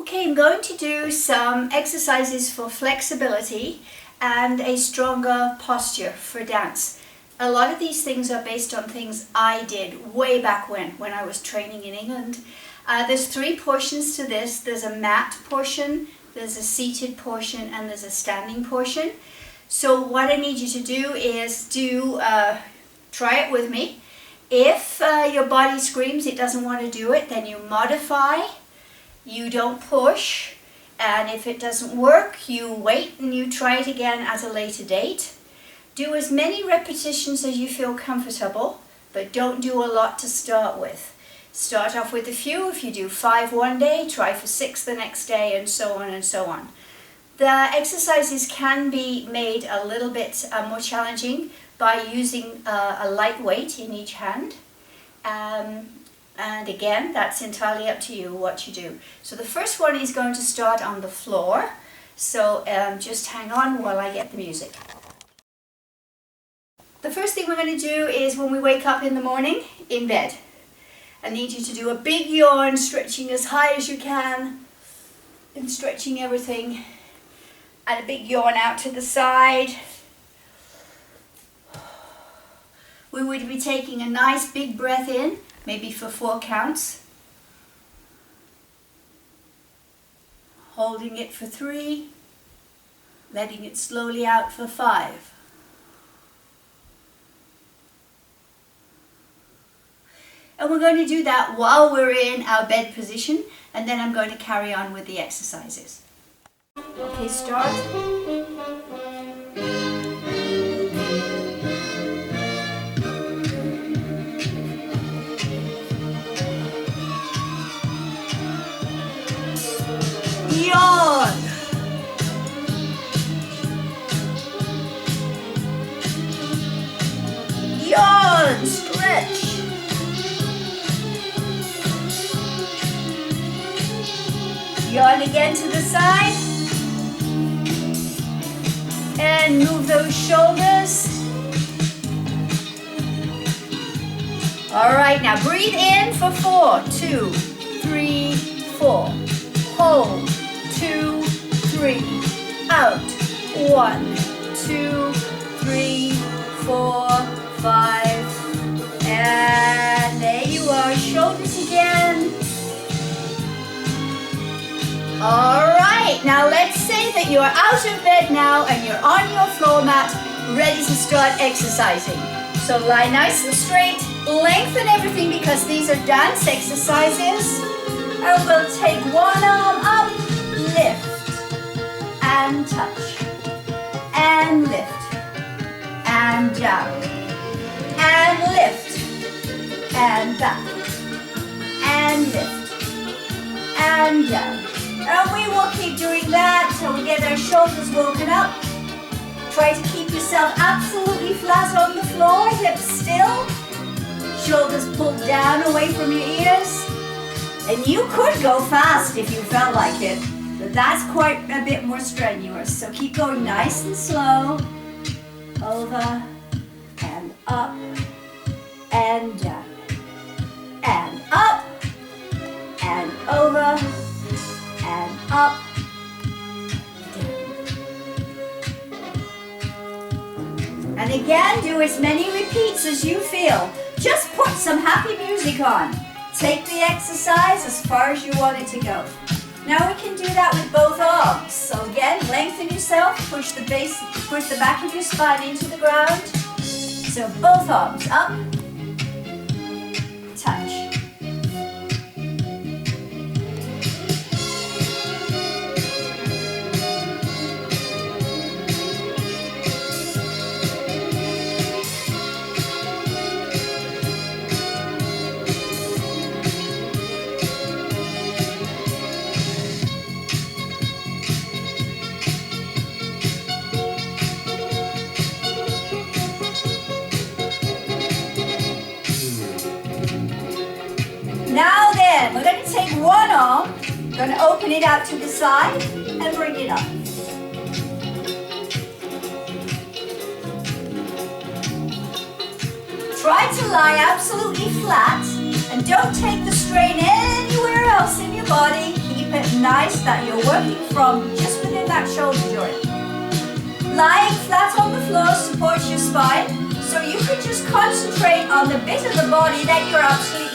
Okay, I'm going to do some exercises for flexibility and a stronger posture for dance. A lot of these things are based on things I did way back when I was training in England. There's three portions to this. There's a mat portion, there's a seated portion, and there's a standing portion. So what I need you to do is try it with me. If your body screams it doesn't want to do it, then you modify. You don't push, and if it doesn't work, you wait and you try it again at a later date. Do as many repetitions as you feel comfortable, but don't do a lot to start with. Start off with a few. If you do 5 one day, try for 6 the next day, and so on and so on. The exercises can be made a little bit more challenging by using a light weight in each hand. And again, that's entirely up to you what you do. So the first one is going to start on the floor. So just hang on while I get the music. The first thing we're going to do is when we wake up in the morning, in bed. I need you to do a big yawn, stretching as high as you can, and stretching everything. And a big yawn out to the side. We would be taking a nice big breath in, maybe for 4 counts. Holding it for 3, letting it slowly out for 5. And we're going to do that while we're in our bed position, and then I'm going to carry on with the exercises. Okay, start. Yawn. Yawn, stretch. Yawn again to the side. And move those shoulders. All right, now breathe in for 4, 2, 3, 4. Hold, 2, 3. Out, 1, 2, 3, 4, 5. And there you are, shoulders again. All right, now let's say that you're out of bed now and you're on your floor mat, ready to start exercising. So lie nice and straight, lengthen everything because these are dance exercises. And we'll take one arm up, lift, and touch, and lift, and down, and lift, and back, and lift, and down. And we will keep doing that till we get our shoulders woken up. Try to keep yourself absolutely flat on the floor, hips still, shoulders pulled down away from your ears. And you could go fast if you felt like it, but that's quite a bit more strenuous. So keep going nice and slow, over and up and down, and up and over and up, down. And again, do as many repeats as you feel. Just put some happy music on. Take the exercise as far as you want it to go. Now we can do that with both arms. So again, lengthen yourself, push the back of your spine into the ground. So both arms up, touch. Now then, we're going to take one arm, going to open it out to the side and bring it up. Try to lie absolutely flat and don't take the strain anywhere else in your body. Keep keep it nice that you're working from just within that shoulder joint. Lying flat on the floor supports your spine, so you can just concentrate on the bit of the body that you're actually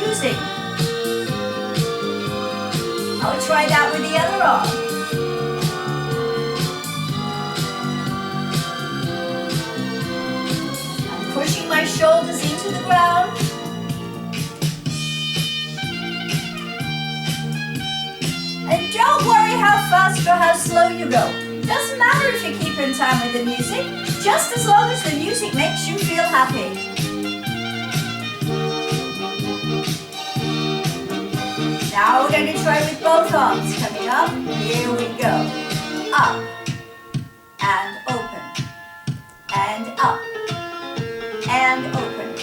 using. I'll try that with the other arm. I'm pushing my shoulders into the ground. And don't worry how fast or how slow you go. Doesn't matter if you keep in time with the music, just as long as the music makes you feel happy. Now we're going to try with both arms. Coming up, here we go. Up, and open, and up, and open,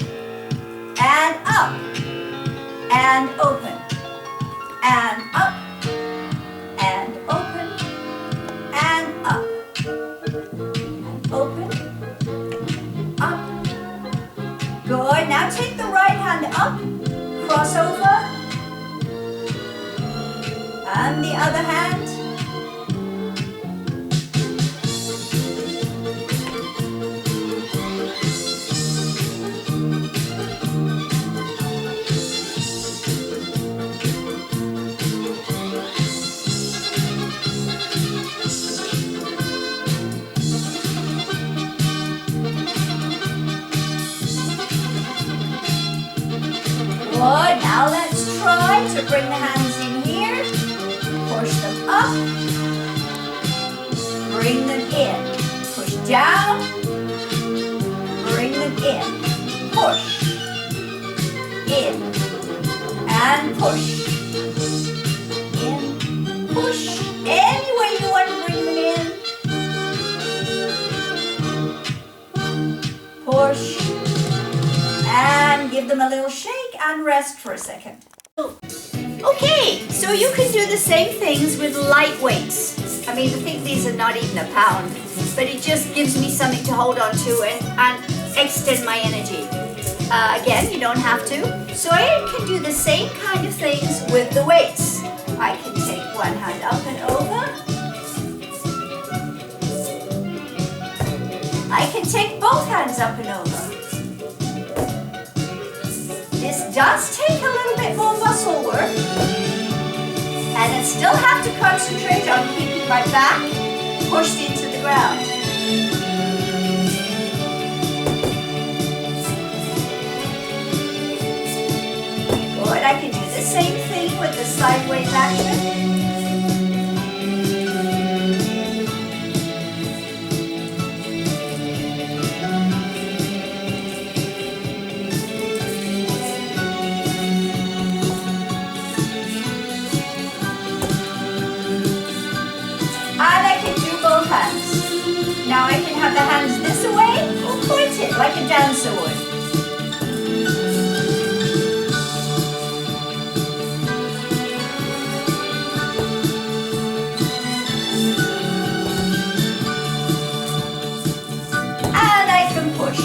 and up, and open, and up, and open, and up, and open, up. Good. Now take the right hand up, cross over, and the other hand. Good. Now let's try to bring the hands in here. Push them up. Bring them in. Push down. Bring them in. Push. In. And push. In. Push. Any way you want to bring them in. Push. And give them a little shake and rest for a second. Okay, so you can do the same things with light weights. I mean, I think these are not even a pound, but it just gives me something to hold on to and extend my energy. Again, you don't have to. So I can do the same kind of things with the weights. I can take one hand up and over. I can take both hands up and over. This does take a little bit more muscle work, and I still have to concentrate on keeping my back pushed into the ground. Good, I can do the same thing with the sideways action. Now I can have the hands this way or pointed like a dancer would. And I can push.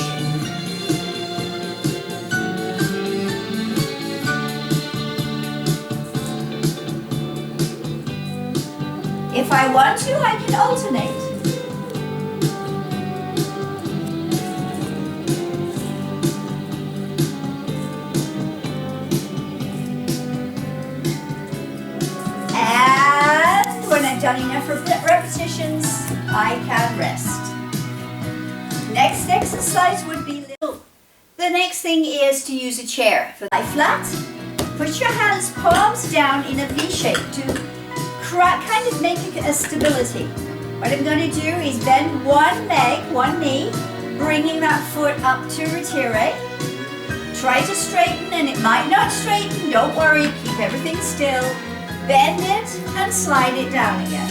If I want to, I can alternate. Done enough repetitions, I can rest. Next exercise would be little. The next thing is to use a chair. Lie flat, put your hands palms down in a V shape to kind of make a stability. What I'm going to do is bend one leg, one knee, bringing that foot up to retire. Try to straighten, and it might not straighten, don't worry, keep everything still. Bend it and slide it down again.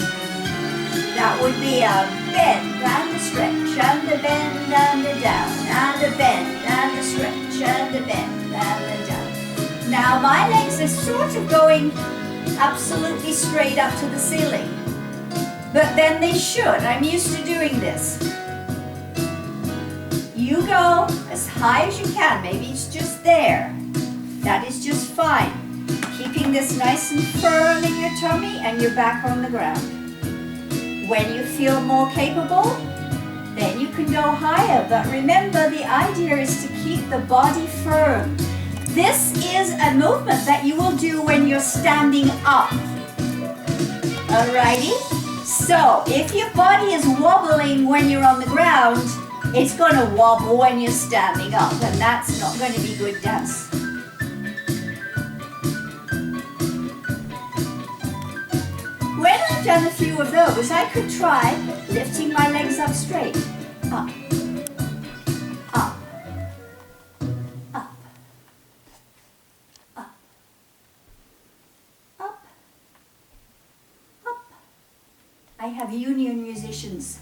That would be a bend and a stretch and a bend and a down and a bend and a stretch and a bend and a down. Now my legs are sort of going absolutely straight up to the ceiling, but then they should. I'm used to doing this. You go as high as you can. Maybe it's just there. That is just fine. Keep keeping this nice and firm in your tummy and your back on the ground. When you feel more capable, then you can go higher. But remember, the idea is to keep the body firm. This is a movement that you will do when you're standing up. Alrighty? So, if your body is wobbling when you're on the ground, it's going to wobble when you're standing up, and that's not going to be good dance. When I've done a few of those, I could try lifting my legs up straight. Up, up, up, up, up, up. I have union musicians.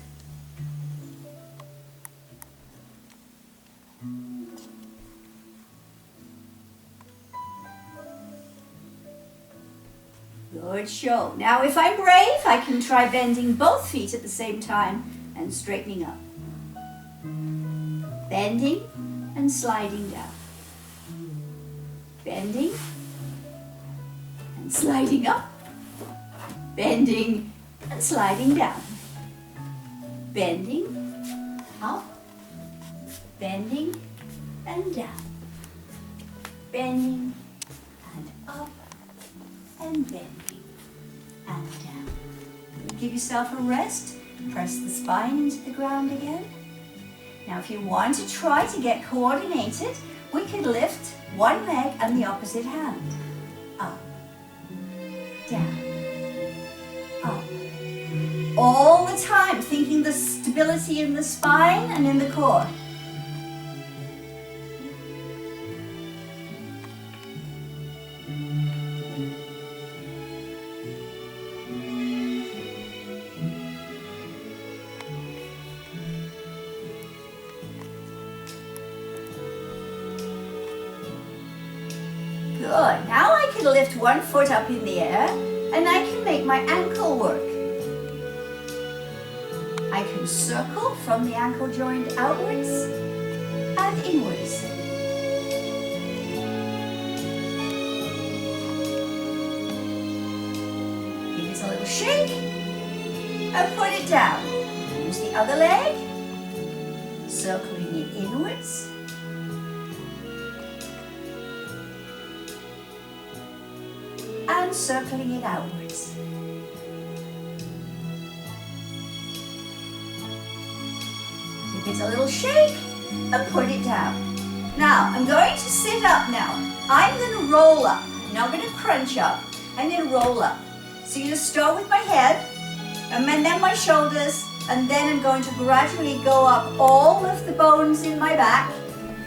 Good show. Now if I'm brave, I can try bending both feet at the same time and straightening up. Bending and sliding down. Bending and sliding up. Bending and sliding down. Bending, up, bending and down. Bending and up and bending and down. Give yourself a rest. Press the spine into the ground again. Now if you want to try to get coordinated, we could lift one leg and the opposite hand. Up, down, up. All the time thinking the stability in the spine and in the core. Good. Now I can lift one foot up in the air and I can make my ankle work. I can circle from the ankle joint outwards and inwards. Give it a little shake and put it down. Use the other leg, circling it inwards. And circling it outwards. Give it a little shake and put it down. Now, I'm going to sit up now. I'm going to roll up. I'm not going to crunch up. I'm going to roll up. So you just start with my head, and then my shoulders, and then I'm going to gradually go up all of the bones in my back.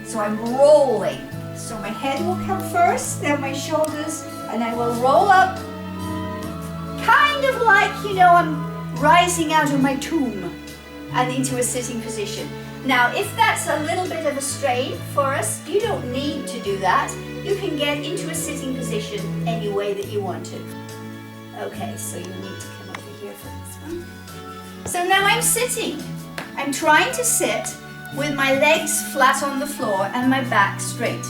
So I'm rolling. So my head will come first, then my shoulders, and I will roll up, kind of like, I'm rising out of my tomb and into a sitting position. Now, if that's a little bit of a strain for us, you don't need to do that. You can get into a sitting position any way that you want to. Okay, so you need to come over here for this one. So now I'm sitting. I'm trying to sit with my legs flat on the floor and my back straight.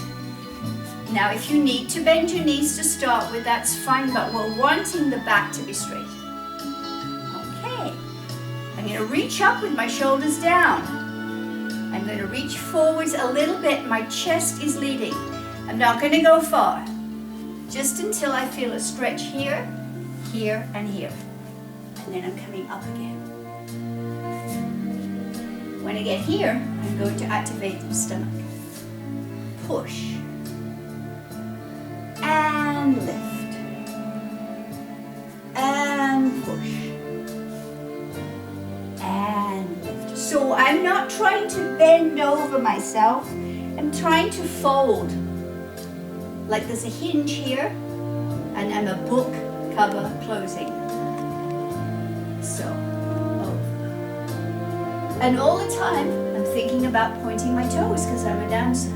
Now, if you need to bend your knees to start with, that's fine, but we're wanting the back to be straight. Okay. I'm going to reach up with my shoulders down. I'm going to reach forwards a little bit. My chest is leading. I'm not going to go far. Just until I feel a stretch here, here, and here. And then I'm coming up again. When I get here, I'm going to activate the stomach. Push. And lift. And push. And lift. So I'm not trying to bend over myself. I'm trying to fold. Like there's a hinge here, and I'm a book cover closing. So, over. And all the time, I'm thinking about pointing my toes because I'm a dancer.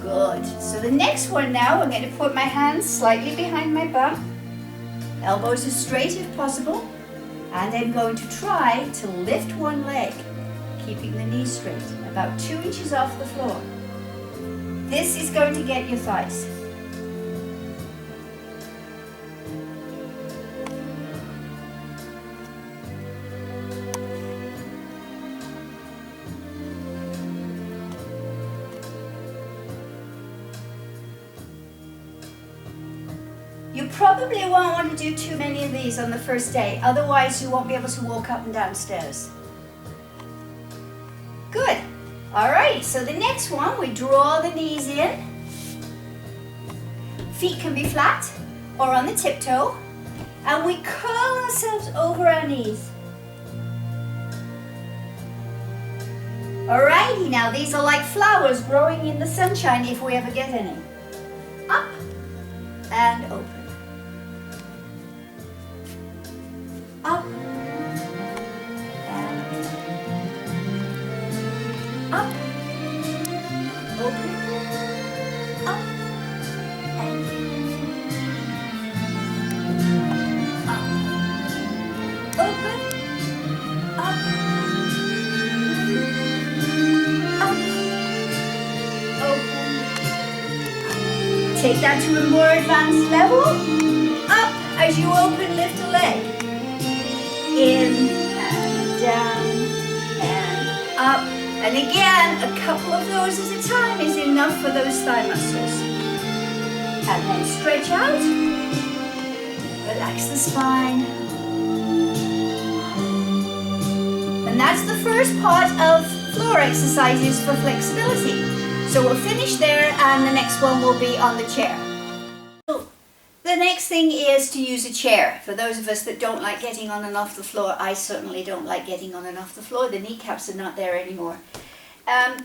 Good. So the next one now, I'm going to put my hands slightly behind my bum. Elbows as straight if possible. And I'm going to try to lift one leg, keeping the knee straight, about 2 inches off the floor. This is going to get your thighs. You probably won't want to do too many of these on the first day, otherwise you won't be able to walk up and down stairs. Good. All right, so the next one, we draw the knees in. Feet can be flat or on the tiptoe, and we curl ourselves over our knees. Alrighty, now these are like flowers growing in the sunshine if we ever get any. Up and open. Up and up, open, up and up, open, up, open, up. Take that to a more advanced level. Up as you open, lift a leg. In and down and up. And again, a couple of those at a time is enough for those thigh muscles. And then stretch out. Relax the spine. And that's the first part of floor exercises for flexibility. So we'll finish there, and the next one will be on the chair. The next thing is to use a chair. For those of us that don't like getting on and off the floor, I certainly don't like getting on and off the floor. The kneecaps are not there anymore.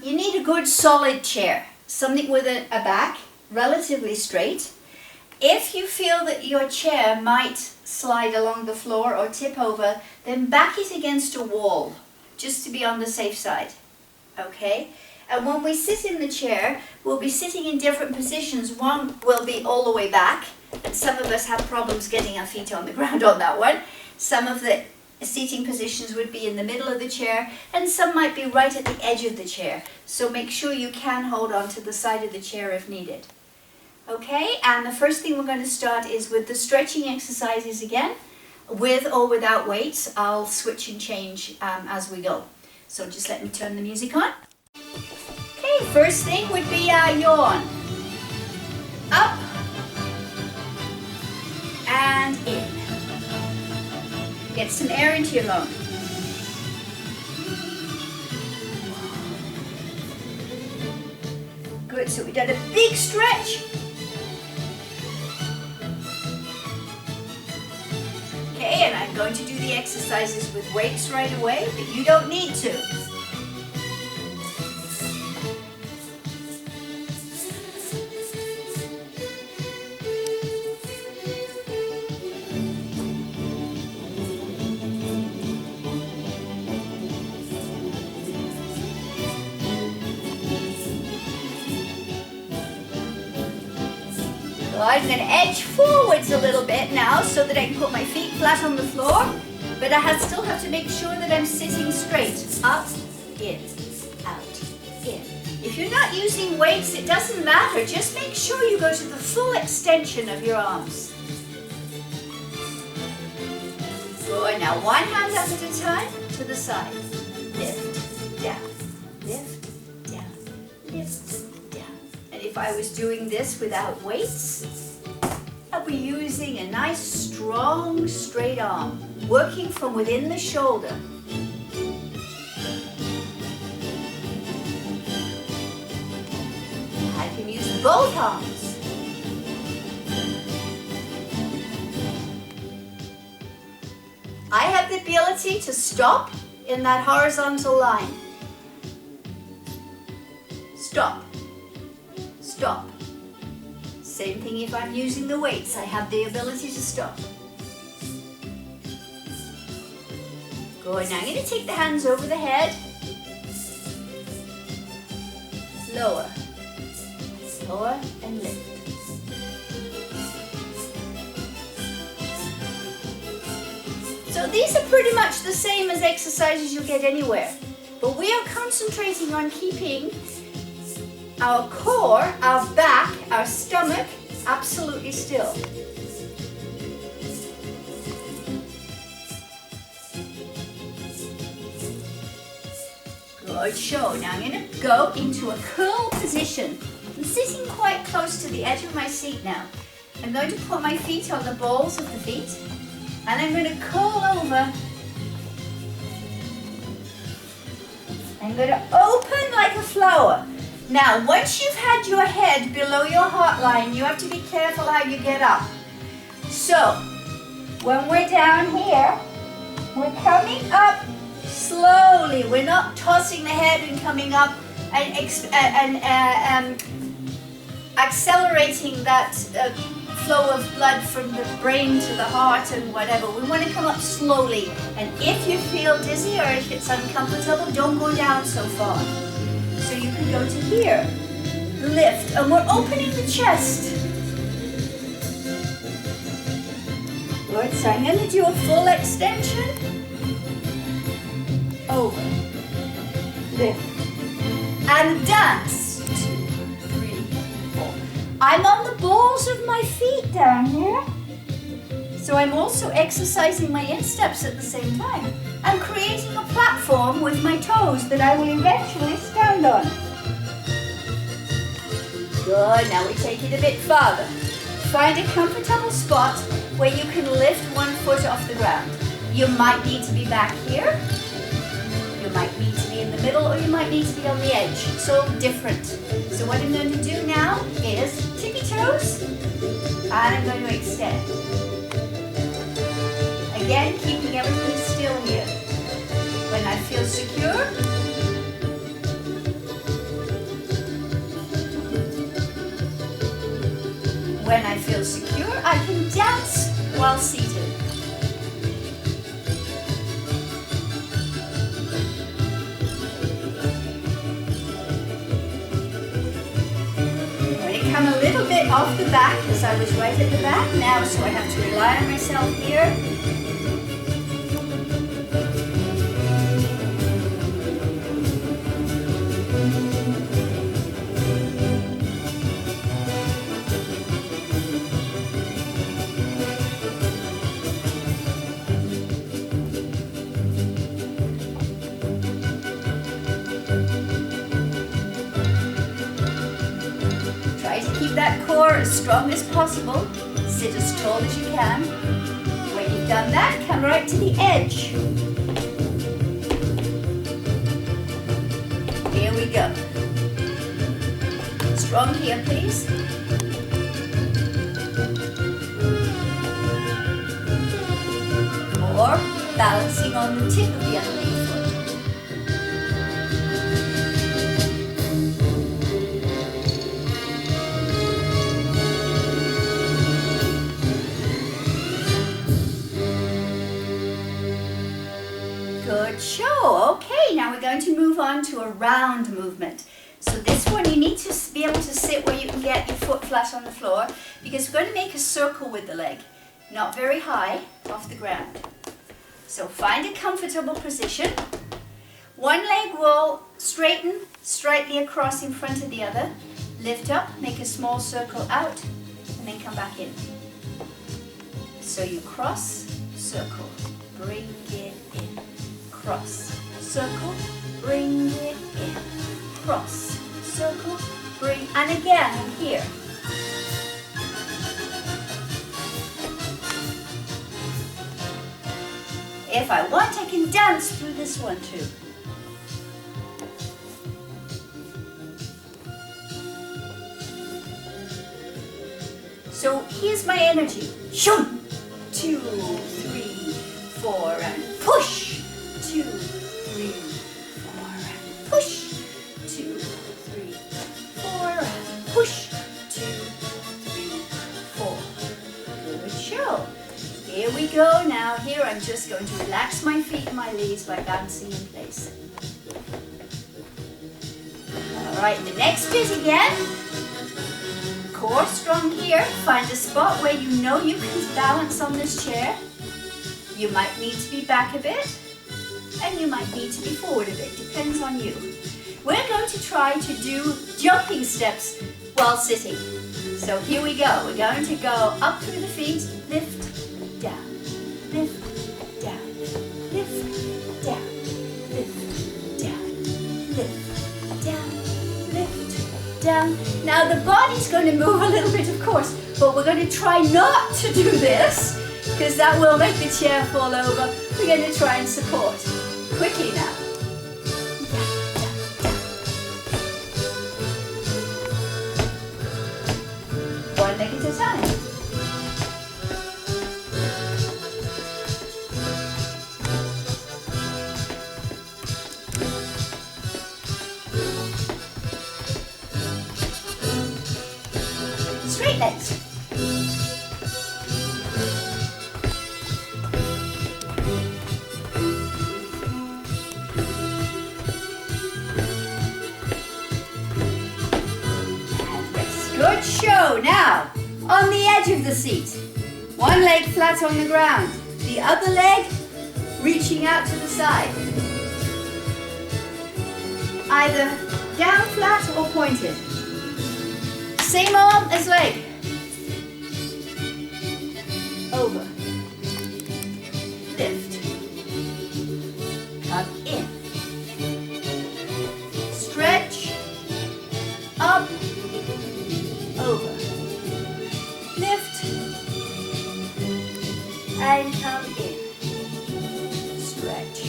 You need a good solid chair, something with a back relatively straight. If you feel that your chair might slide along the floor or tip over, then back it against a wall, just to be on the safe side. Okay? And when we sit in the chair, we'll be sitting in different positions. One will be all the way back, and some of us have problems getting our feet on the ground on that one. Some of the seating positions would be in the middle of the chair, and some might be right at the edge of the chair. So make sure you can hold on to the side of the chair if needed. Okay, and the first thing we're going to start is with the stretching exercises again, with or without weights. I'll switch and change as we go. So just let me turn the music on. Okay, first thing would be a yawn. Up and in. Get some air into your lung. Good, so we did a big stretch. Okay, and I'm going to do the exercises with weights right away, but you don't need to. So I'm going to edge forwards a little bit now so that I can put my feet flat on the floor, but I still have to make sure that I'm sitting straight. Up, in, out, in. If you're not using weights, it doesn't matter. Just make sure you go to the full extension of your arms. Good. Now one hand up at a time to the side. Lift, down, lift, down, lift, down. And if I was doing this without weights, I'd be using a nice, strong, straight arm, working from within the shoulder. I can use both arms. I have the ability to stop in that horizontal line. Stop. Stop. Same thing if I'm using the weights. I have the ability to stop. Good. Now I'm going to take the hands over the head. Lower. Lower and lift. So these are pretty much the same as exercises you get anywhere. But we are concentrating on keeping our core, our back, our stomach absolutely still. Good show. Now I'm going to go into a curl position. I'm sitting quite close to the edge of my seat now. I'm going to put my feet on the balls of the feet and I'm going to curl over. I'm going to open like a flower. Now, once you've had your head below your heart line, you have to be careful how you get up. So, when we're down here, we're coming up slowly. We're not tossing the head and coming up and accelerating that flow of blood from the brain to the heart and whatever. We want to come up slowly. And if you feel dizzy or if it's uncomfortable, don't go down so far. So you can go to here, lift, and we're opening the chest. Good, so I'm going to do a full extension. Over, lift, and dance. 2, 3, 4. I'm on the balls of my feet down here. So I'm also exercising my insteps at the same time. I'm creating a platform with my toes that I will eventually stand on. Good, now we take it a bit farther. Find a comfortable spot where you can lift one foot off the ground. You might need to be back here. You might need to be in the middle, or you might need to be on the edge. So different. So what I'm going to do now is tippy toes, and I'm going to extend. Again, keeping everything still here. When I feel secure, when I feel secure, I can dance while seated. Come a little bit off the back because I was right at the back now, so I have to rely on myself here. That core as strong as possible. Sit as tall as you can. When you've done that, come right to the edge. Here we go. Strong here, please. Or balancing on the tip of the underneath foot. Good show. Okay, now we're going to move on to a round movement. So this one you need to be able to sit where you can get your foot flat on the floor, because we're going to make a circle with the leg, not very high off the ground. So find a comfortable position. One leg will straighten slightly across in front of the other. Lift up, make a small circle out, and then come back in. So you cross, circle, bring it in. Cross, circle, bring it in. Cross, circle, bring, and again here. If I want, I can dance through this one too. So here's my energy. Shum! 2, 3, 4, and push! 2, 3, 4, and push. 2, 3, 4, and push. 2, 3, 4. Good show. Here we go. Now here I'm just going to relax my feet and my knees by bouncing in place. All right, the next bit again. Core strong here. Find a spot where you know you can balance on this chair. You might need to be back a bit, and you might need to be forward a bit, depends on you. We're going to try to do jumping steps while sitting. So here we go. We're going to go up through the feet, lift, down, lift, down, lift, down, lift, down, lift, down, lift, down. Now the body's going to move a little bit, of course, but we're going to try not to do this, because that will make the chair fall over. We're going to try and support. Quickly now. One leg at a time. Straight legs. Good show. Now, on the edge of the seat, one leg flat on the ground, the other leg reaching out to the side. Either down flat or pointed. Same arm as leg. Over. Lift. Come in. Stretch. Up. Over. Lift. And come in. Stretch.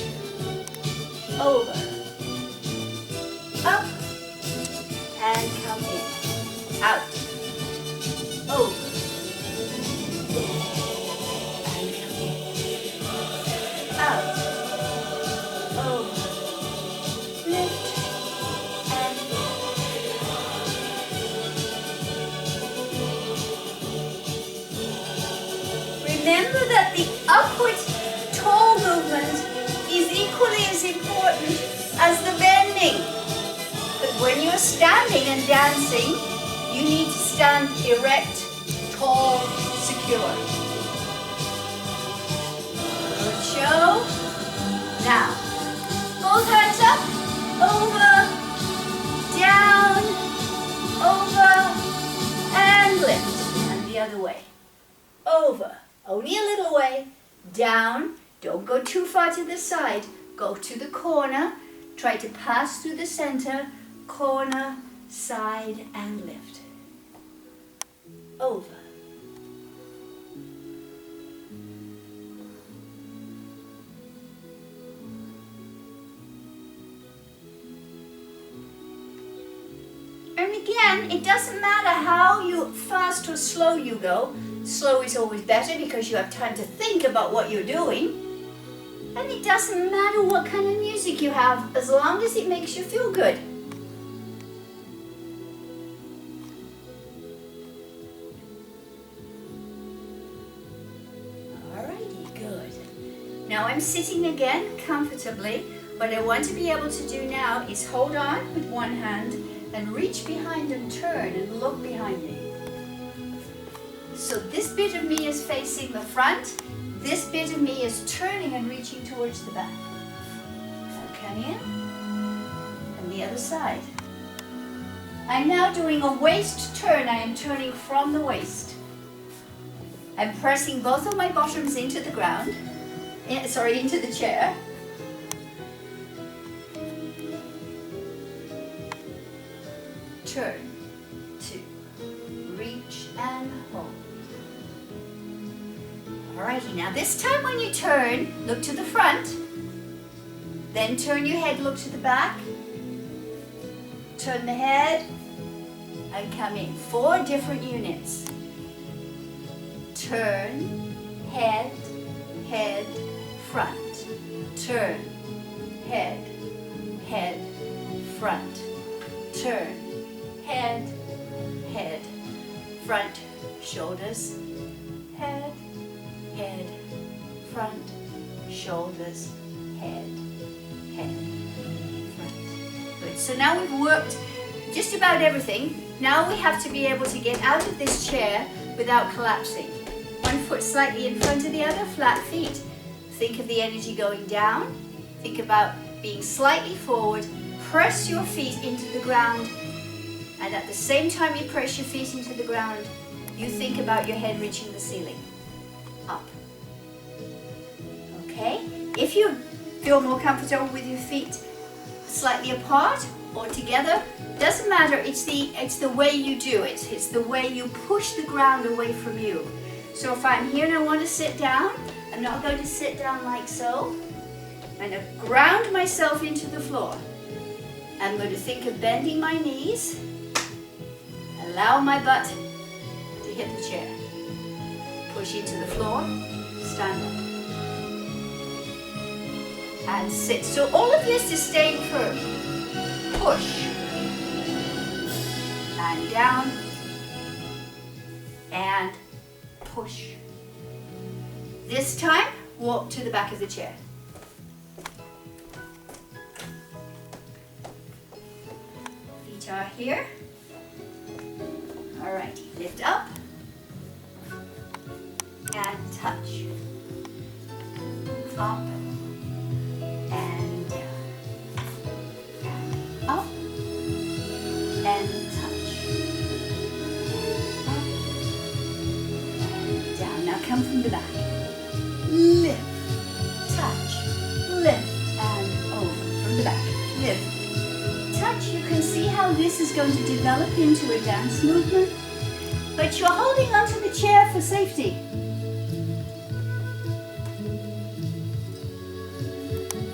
Over. Up. And come in. Out. Over. And come in. Out. Over. Lift. And remember that the upward toe movement is equally as important as the bending. But when you're standing and dancing, you need to stand erect, tall, secure. Good show. Now, both hands up, over, down, over, and lift. And the other way. Over, only a little way, down, don't go too far to the side, go to the corner, try to pass through the center, corner, side, and lift. Over. And again, it doesn't matter how fast or slow you go. Slow is always better because you have time to think about what you're doing. And it doesn't matter what kind of music you have as long as it makes you feel good. Now I'm sitting again comfortably. What I want to be able to do now is hold on with one hand and reach behind and turn and look behind me. So this bit of me is facing the front, this bit of me is turning and reaching towards the back. Now come in, and the other side. I'm now doing a waist turn. I am turning from the waist. I'm pressing both of my bottoms into the ground. Into the chair. Turn, two, reach and hold. Alrighty, now this time when you turn, look to the front, then turn your head, look to the back, turn the head, and come in. 4 different units. Turn, head, head, front, turn, head, head, front, turn, head, head, front, shoulders, head, head, front, shoulders, head, head, front. Good. So now we've worked just about everything. Now we have to be able to get out of this chair without collapsing. One foot slightly in front of the other, flat feet. Think of the energy going down. Think about being slightly forward. Press your feet into the ground. And at the same time you press your feet into the ground, you think about your head reaching the ceiling. Up. Okay? If you feel more comfortable with your feet slightly apart or together, doesn't matter. It's the way you do it. It's the way you push the ground away from you. So if I'm here and I want to sit down, I'm not going to sit down like so. I'm going to ground myself into the floor. I'm going to think of bending my knees. Allow my butt to hit the chair. Push into the floor. Stand up. And sit. So all of this is staying firm. Push. And down. And push. This time, walk to the back of the chair. Feet are here. Alright, lift up. And touch. Up. And down. And up. And touch. Up. And down. Now come from the back. Lift, touch, lift, and over from the back. Lift, touch. You can see how this is going to develop into a dance movement, but you're holding onto the chair for safety.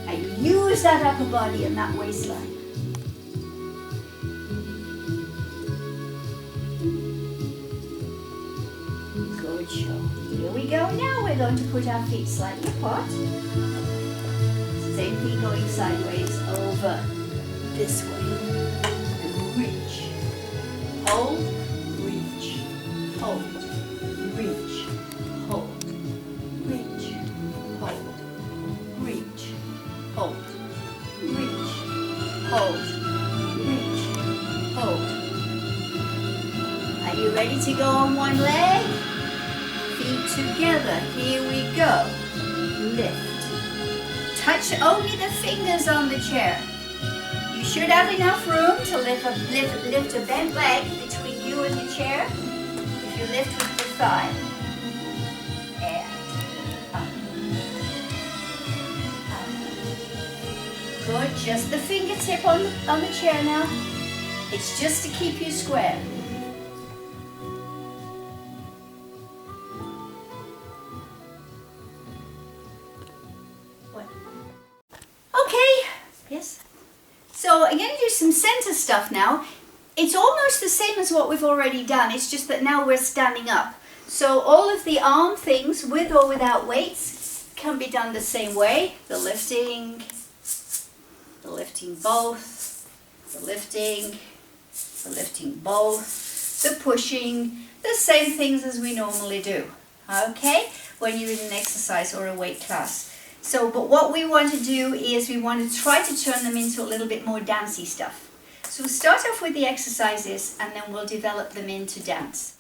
And use that upper body and that waistline. Good show. Here we go now. We're going to put our feet slightly apart. Same thing going sideways over this way. And reach. Hold. Reach. Hold. Reach. Hold. Reach. Hold. Reach. Hold. Reach. Hold. Reach. Hold. Are you ready to go on one leg? Feet together. Here we go. Lift. Touch only the fingers on the chair. You should have enough room to lift a bent leg between you and the chair. If you lift with the thigh. And up. Up. Good. Just the fingertip on the chair now. It's just to keep you square. Okay, yes. So I'm going to do some center stuff now. It's almost the same as what we've already done. It's just that now we're standing up. So all of the arm things, with or without weights, can be done the same way. The lifting both, the lifting both, the pushing, the same things as we normally do. Okay, when you're in an exercise or a weight class. So, but what we want to do is we want to try to turn them into a little bit more dancey stuff. So we'll start off with the exercises and then we'll develop them into dance.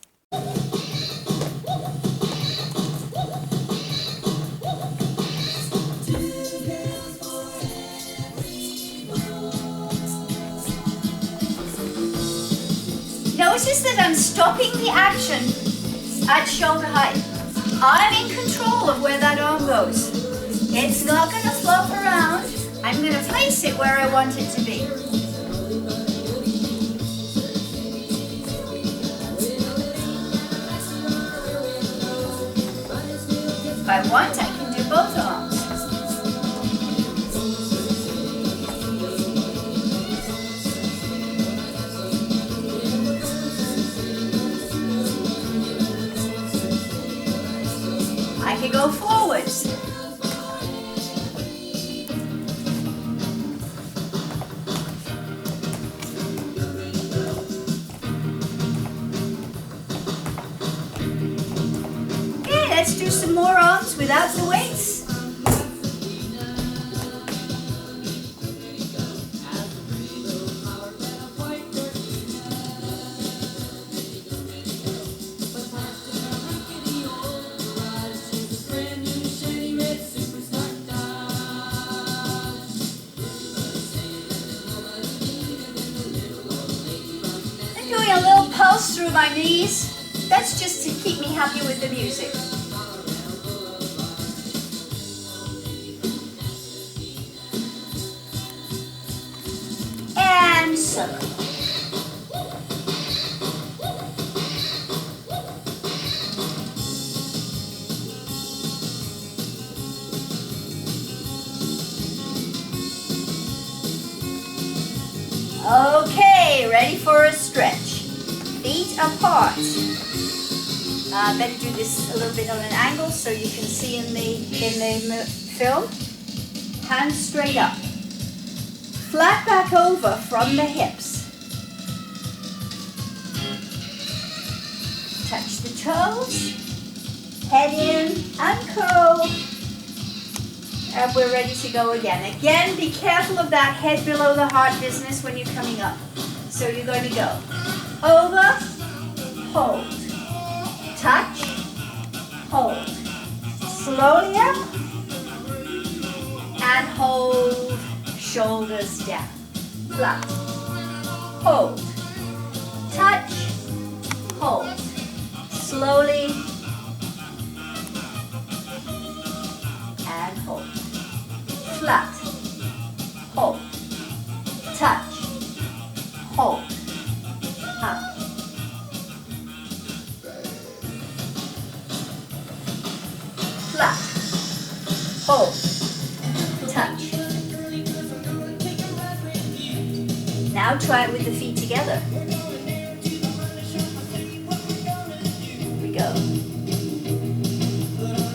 Notice that I'm stopping the action at shoulder height. I'm in control of where that arm goes. It's not going to flop around. I'm going to place it where I want it to be. If I want, I can do both arms. I can go forwards. Let's do some more arms without the weights. Doing a little pulse through my knees. That's just to keep me happy with the music. And circle. Okay, ready for a stretch. Feet apart. Better do this a little bit on an angle so you can see in the film. Hands straight up. Flat back over from the hips. Touch the toes. Head in and curl. And we're ready to go again. Again, be careful of that head below the heart business when you're coming up. So you're going to go over, hold, touch, hold, slowly up, and hold, shoulders down, flat, hold, touch, hold, slowly, and hold. Flat, hold, touch, hold, up. Flat, hold, touch. Now try it with the feet together. Here we go.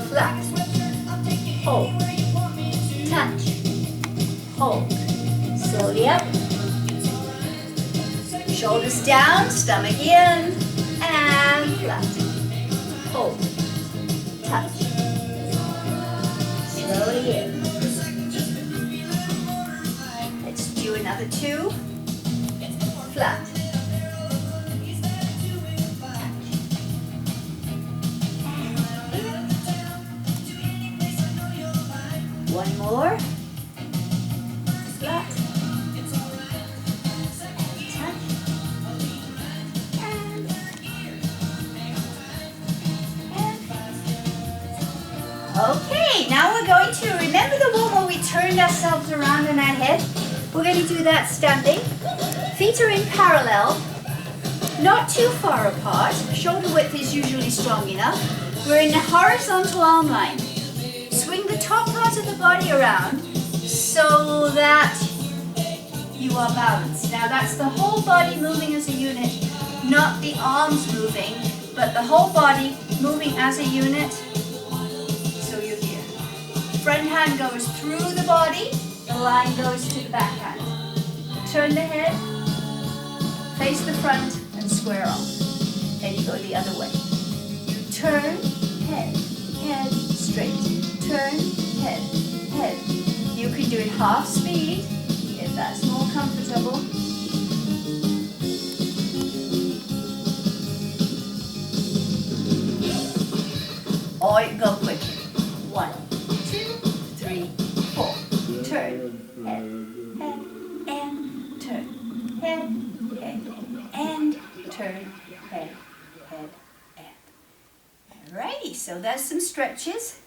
Flat, hold, touch, hold, slowly up, shoulders down, stomach in, and flat, hold, touch, slowly in. Let's do another two, flat, one more. Flat. Touch. Okay, now we're going to, remember the one where we turned ourselves around in our head? We're going to do that standing. Feet are in parallel, not too far apart. Shoulder width is usually strong enough. We're in the horizontal arm line. Swing the top part of the body around so that you are balanced. Now that's the whole body moving as a unit, not the arms moving, but the whole body moving as a unit. So you're here. Front hand goes through the body, the line goes to the back hand. Turn the head, face the front, and square off. Then you go the other way. You turn, head, head, straight. Turn, head, head. You can do it half speed if that's more comfortable. Or you can go quick. 1, 2, 3, 4. Turn, head, head, and turn, head, head, and turn, head, head, and. Alrighty, so there's some stretches.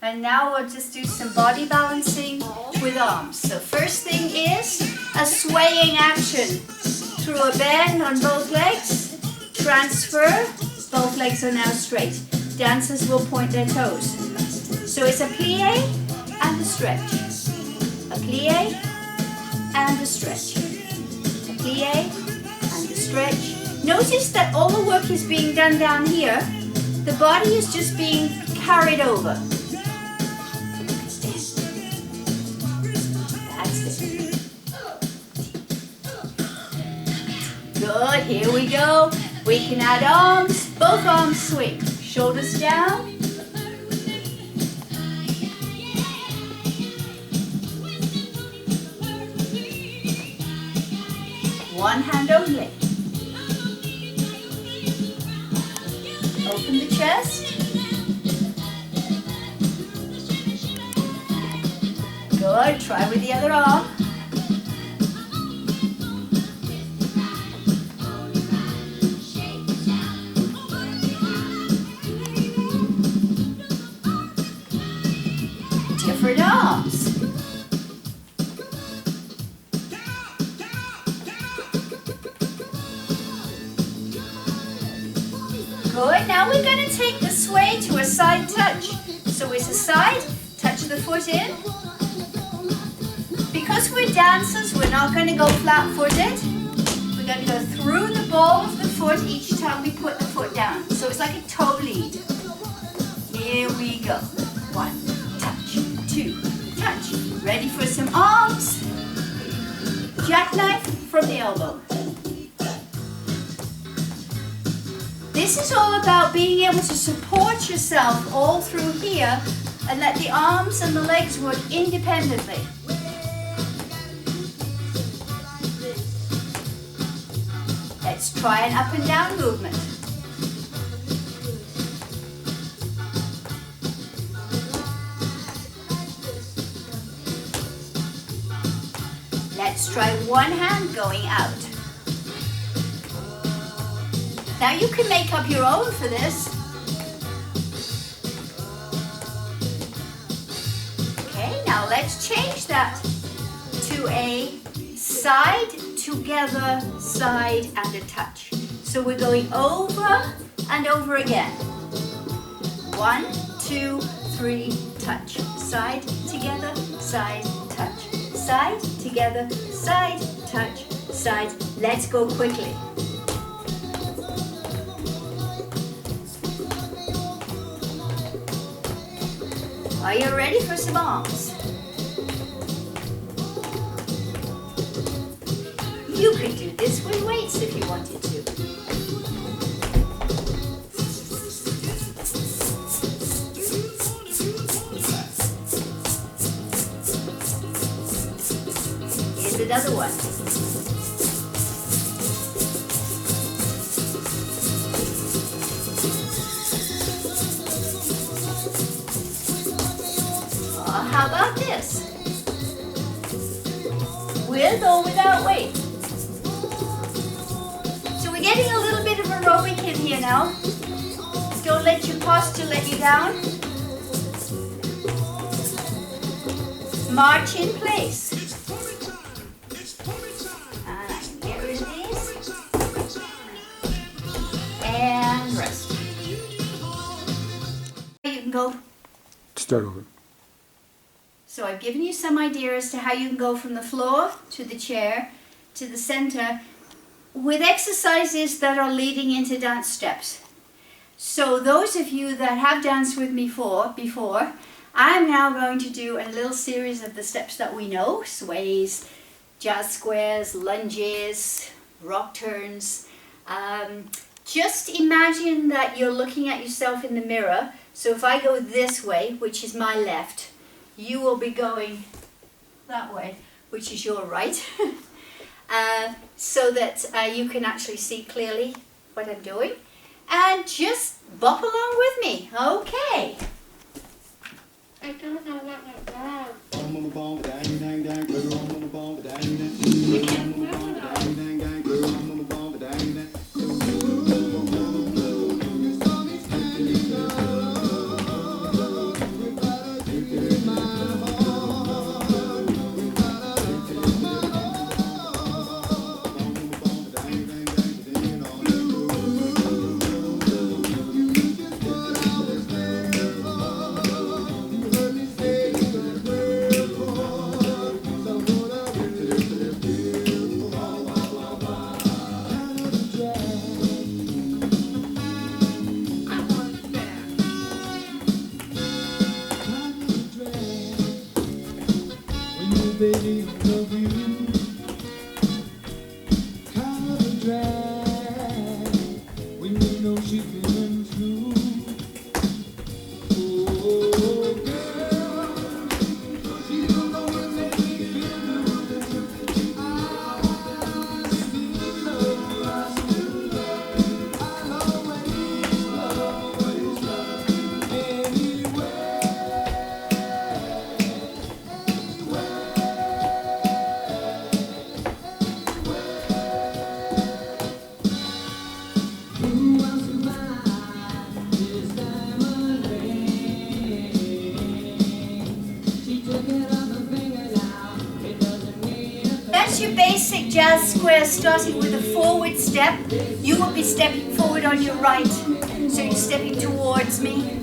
And now we'll just do some body balancing with arms. So first thing is a swaying action. Through a bend on both legs. Transfer. Both legs are now straight. Dancers will point their toes. So it's a plie and a stretch. A plie and a stretch. A plie and a stretch. Notice that all the work is being done down here. The body is just being carried over. Good, here we go. We can add arms, both arms swing. Shoulders down. One hand only. Open the chest. Good, try with the other arm. Good. Now we're going to take the sway to a side touch. So it's a side, touch the foot in. Because we're dancers, we're not going to go flat-footed. We're going to go through the ball of the foot each time we put the foot down. So it's like a toe lead. Here we go. 1, touch, 2, touch. Ready for some arms. Jackknife from the elbow. This is all about being able to support yourself all through here and let the arms and the legs work independently. Let's try an up and down movement. Let's try one hand going out. Now you can make up your own for this. Okay, now let's change that to a side, together, side, and a touch. So we're going over and over again. 1, 2, 3, touch. Side, together, side, touch. Side, together, side, touch, side. Let's go quickly. Are you ready for some arms? You could do this with weights if you wanted to. Here's another one. How about this? With or without weight? So we're getting a little bit of aerobic in here now. Don't let your posture let you down. March in place. Get rid of these. And rest. You can go. Start over. So I've given you some idea as to how you can go from the floor to the chair to the center with exercises that are leading into dance steps. So those of you that have danced with me before, I'm now going to do a little series of the steps that we know: sways, jazz squares, lunges, rock turns. Just imagine that you're looking at yourself in the mirror. So if I go this way, which is my left, you will be going that way, which is your right, so that you can actually see clearly what I'm doing. And just bop along with me, okay? I don't know what it was. jazz square starting with a forward step. You will be stepping forward on your right, so you're stepping towards me.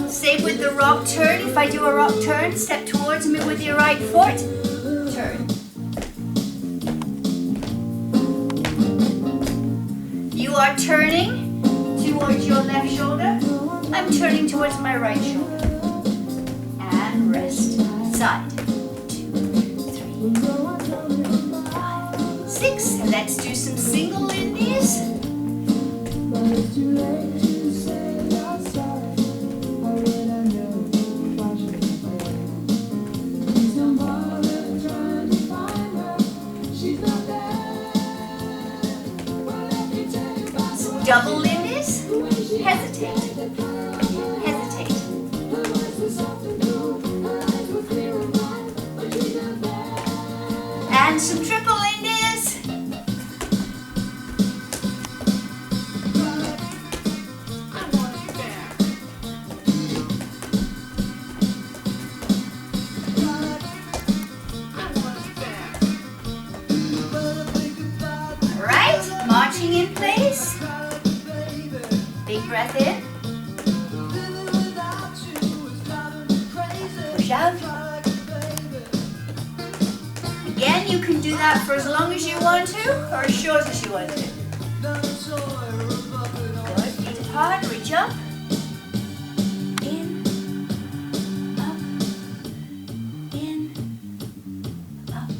Same with the rock turn. If I do a rock turn, step towards me with your right foot. Turn. You are turning towards your left shoulder. I'm turning towards my right shoulder. And rest. Side. 2, 3, 5, 6. Let's do some single indies. Double indies. Hesitate. Hesitate. And some triple indies. All right, marching in place. Big breath in. Push out. Again, you can do that for as long as you want to or as short as you want to. Good. Feet apart, reach up. In, up, in, up,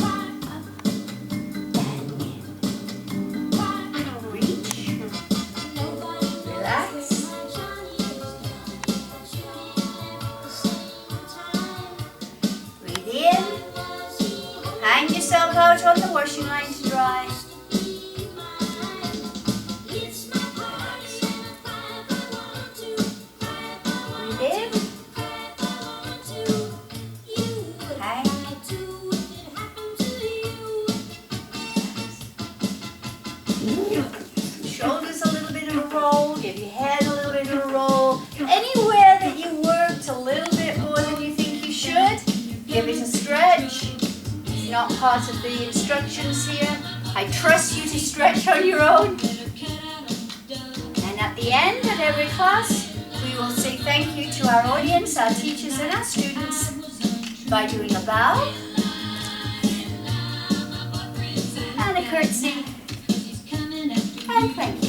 up, and in. Reach. Relax. Breathe in. Hang yourself out on the washing line to dry. Breathe in. Hang. Shoulders a little bit of a roll. Give your head a little bit of a roll. Anywhere that you worked a little bit more than you think you should, give it a stretch. It's not part of the instructions here. I trust you to stretch on your own. And at the end of every class, we will say thank you to our audience, our teachers and our students by doing a bow and a curtsy and thank you.